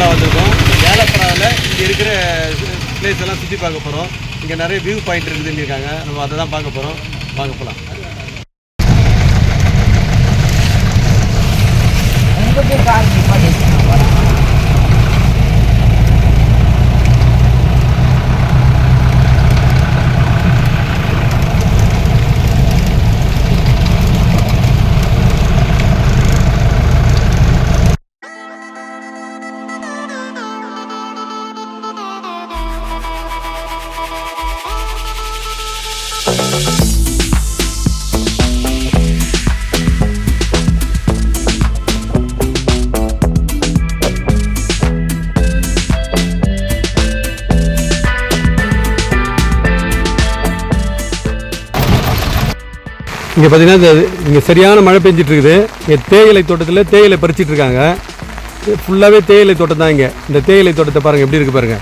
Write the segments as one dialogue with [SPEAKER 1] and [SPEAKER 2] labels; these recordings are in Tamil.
[SPEAKER 1] ஏலப்பறா வந்திருக்கோம். ஏலப்பறாவில் இங்கே இருக்கிற பிளேஸ் எல்லாம் சுற்றி பார்க்க போகிறோம். இங்கே நிறைய வியூ பாயிண்ட் இருக்குதுன்னு இருக்காங்க. நம்ம அதை தான் பார்க்க போகிறோம். வாங்க போகலாம். இங்கே பார்த்தீங்கன்னா இங்கே சரியான மழை பெஞ்சிட்டு இருக்குது. இங்கே தேயிலை தோட்டத்தில் தேயிலை பறிச்சிட்டு இருக்காங்க. ஃபுல்லாகவே தேயிலை தோட்டம் தான். இங்கே இந்த தேயிலை தோட்டத்தை பாருங்கள் எப்படி இருக்குது பாருங்கள்.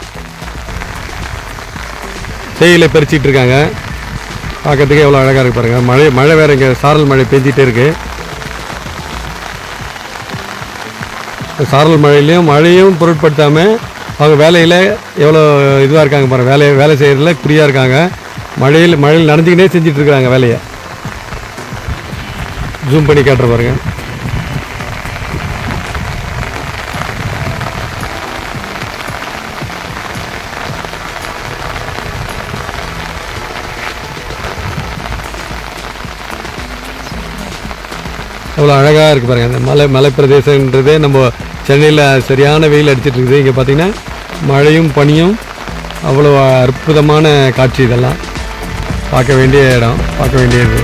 [SPEAKER 1] தேயிலை பறிச்சிட்டு இருக்காங்க. பார்க்கறதுக்கே எவ்வளோ அழகாக இருக்குது பாருங்கள். மழை வேறு இங்கே சாரல் மழை பெஞ்சிட்டே இருக்குது. சாரல் மழையும் பொருட்படுத்தாமல் அவங்க வேலையில் எவ்வளோ இதுவாக இருக்காங்க பாருங்கள். வேலை செய்கிறதுல குறியாக இருக்காங்க. மழையில் நனைஞ்சிக்கினே செஞ்சிட்டு இருக்காங்க வேலையை. ஜூம் பண்ணி காட்டுற பாருங்க. அவ்வளோ அழகாக இருக்குது பாருங்கள். அந்த மலை பிரதேசன்றதே நம்ம சென்னையில் சரியான வெயில் அடிச்சிட்டு இருக்குது. இங்கே பார்த்தீங்கன்னா மழையும் பனியும் அவ்வளோ அற்புதமான காட்சி. இதெல்லாம் பார்க்க வேண்டிய இடம், பார்க்க வேண்டியது.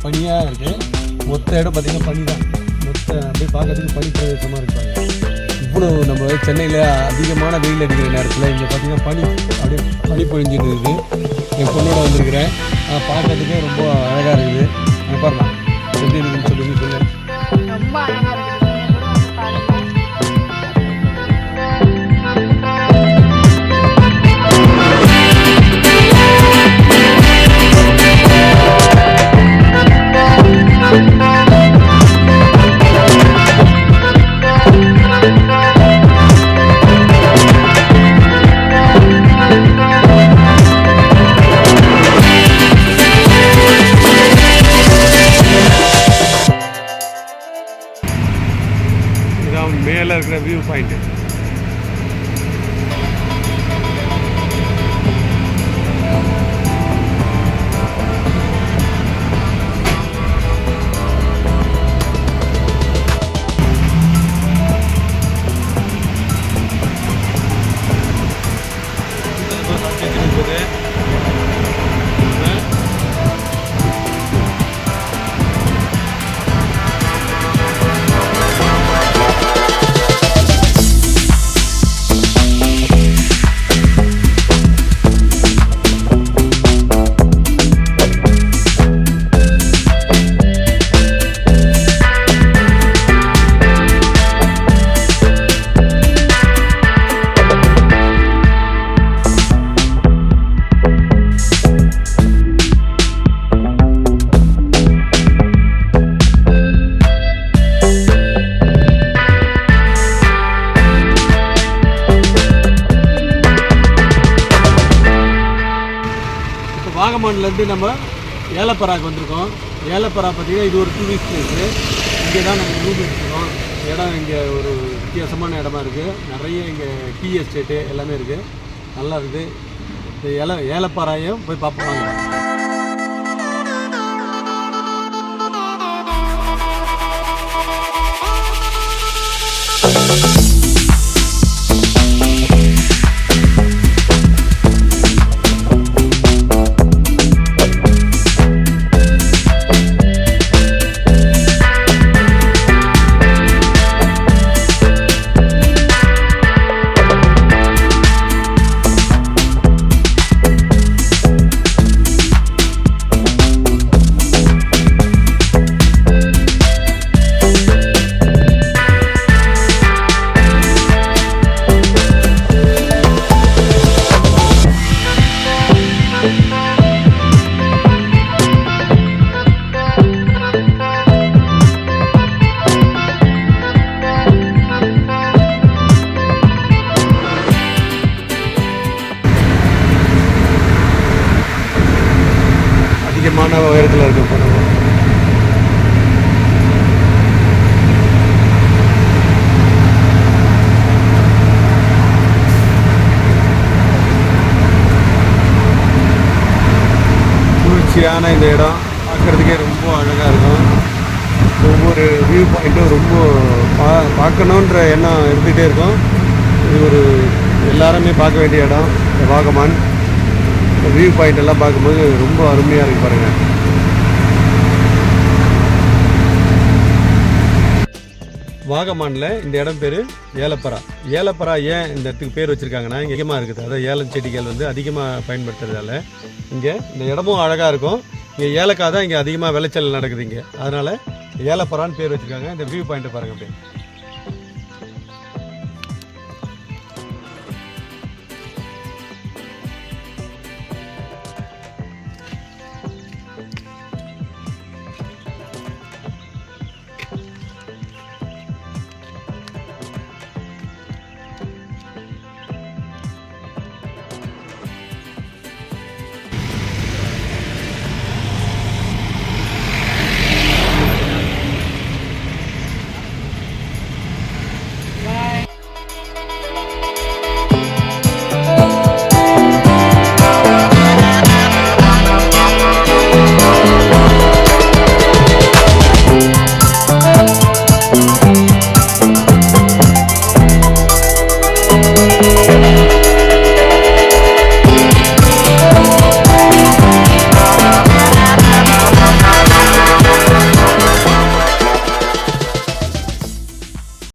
[SPEAKER 1] பனியாக இருக்குது. மொத்த இடம் பார்த்திங்கன்னா பனி தான். அப்படியே பார்க்கறதுக்கு பனி பிரதேசமாக இருப்பாங்க. இவ்வளோ நம்ம சென்னையில் அதிகமான வெயில் அடிக்கிற நேரத்தில் இங்கே பார்த்திங்கன்னா அப்படியே பனி பொழிஞ்சிட்டு இருக்குது. என் பொண்ணோட வந்திருக்கிறேன். பார்க்கறதுக்கே ரொம்ப அழகாக இருக்குது. பாருங்க எப்படி இருக்குதுன்னு சொல்லு.
[SPEAKER 2] ரொம்ப அழகாக இருக்குது.
[SPEAKER 1] மேலே இருக்கிற வியூ பாயிண்ட். வாகமான்லேருந்து நம்ம ஏலப்பறாக்கு வந்திருக்கோம். ஏலப்பறா பார்த்திங்கன்னா இது ஒரு டூரிஸ்ட் பிளேஸு. இங்கே தான் நம்ம ரூம் எடுத்துருக்கோம். இடம் இங்கே ஒரு வித்தியாசமான இடமா இருக்குது. நிறைய இங்கே டீ எஸ்டேட்டு எல்லாமே இருக்குது. நல்லா இருக்குது. இந்த ஏலப்பறாயும் போய் பார்ப்போம். இயற்கையான இந்த இடம் பார்க்குறதுக்கே ரொம்ப அழகாக இருக்கும். ஒவ்வொரு வியூ பாயிண்ட்டும் ரொம்ப பார்க்கணுன்ற எண்ணம் இருந்துகிட்டே இருக்கும். இது ஒரு எல்லாருமே பார்க்க வேண்டிய இடம். இந்த வாகமான் வியூ பாயிண்ட் எல்லாம் பார்க்கும்போது ரொம்ப அருமையாக இருக்குது பாருங்கள். வாகமானில் இந்த இடம் பேர் ஏலப்பரா. ஏலப்பரா ஏன் இந்த இடத்துக்கு பேர் வச்சுருக்காங்கன்னா, இங்கே அதிகமாக இருக்குது. அதாவது ஏலம் செடிகள் வந்து அதிகமாக பயன்படுத்துறதால இங்கே இந்த இடமும் அழகாக இருக்கும். இங்கே ஏலக்காய் தான் இங்கே அதிகமாக விளைச்சல் நடக்குது இங்கே. அதனால் ஏலப்பரான்னு பேர் வச்சுருக்காங்க. இந்த வியூ பாயிண்ட்டை பாருங்கள் அப்படியே.